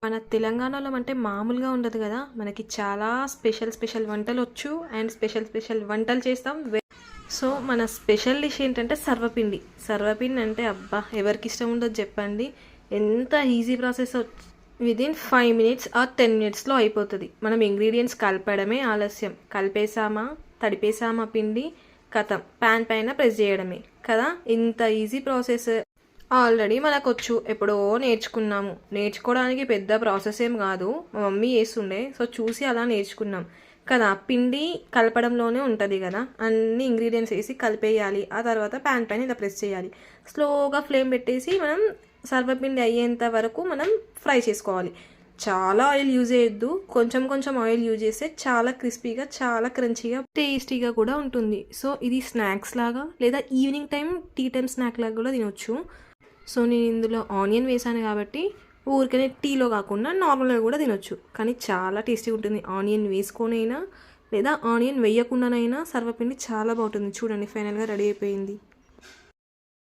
మన తెలంగాణలో అంటే మామూలుగా ఉండదు కదా. మనకి చాలా స్పెషల్ వంటలొచ్చు అండ్ స్పెషల్ వంటలు చేస్తాం. సో మన స్పెషల్ డిష్ ఏంటంటే సర్వపిండి. సర్వపిండి అంటే అబ్బా ఎవరికి ఇష్టం ఉండదు చెప్పండి. ఎంత easy process, within 5 minutes or 10 మినిట్స్లో అయిపోతుంది. మనం ఇంగ్రీడియంట్స్ కలపడమే ఆలస్యం. కలిపేసామా, తడిపేసామా పిండి, కథం ప్యాన్ పైన ప్రెస్ చేయడమే కదా. ఇంత ఈజీ ప్రాసెస్ ఆల్రెడీ మనకొచ్చు, ఎప్పుడో నేర్చుకున్నాము. నేర్చుకోవడానికి పెద్ద ప్రాసెస్ ఏం కాదు, మా మమ్మీ చేస్తుండే, సో చూసి అలా నేర్చుకున్నాం కదా. పిండి కలపడంలోనే ఉంటుంది కదా. అన్ని ఇంగ్రీడియంట్స్ వేసి కలిపేయాలి. ఆ తర్వాత ప్యాన్ పైన ఇలా ప్రెస్ చేయాలి. స్లోగా ఫ్లేమ్ పెట్టేసి మనం సర్వపిండి అయ్యేంత వరకు మనం ఫ్రై చేసుకోవాలి. చాలా ఆయిల్ యూజ్ చేయొద్దు, కొంచెం ఆయిల్ యూజ్ చేస్తే చాలా క్రిస్పీగా, చాలా క్రంచీగా, టేస్టీగా కూడా ఉంటుంది. సో ఇది స్నాక్స్ లాగా లేదా evening time tea time snack లాగా కూడా తినొచ్చు. సో నేను ఇందులో ఆనియన్ వేసాను కాబట్టి ఊరికనే టీలో కాకుండా నార్మల్గా కూడా తినొచ్చు. కానీ చాలా టేస్టీగా ఉంటుంది. ఆనియన్ వేసుకొనైనా లేదా ఆనియన్ వేయకుండానైనా సర్వపిండి చాలా బాగుంటుంది. చూడండి ఫైనల్గా రెడీ అయిపోయింది.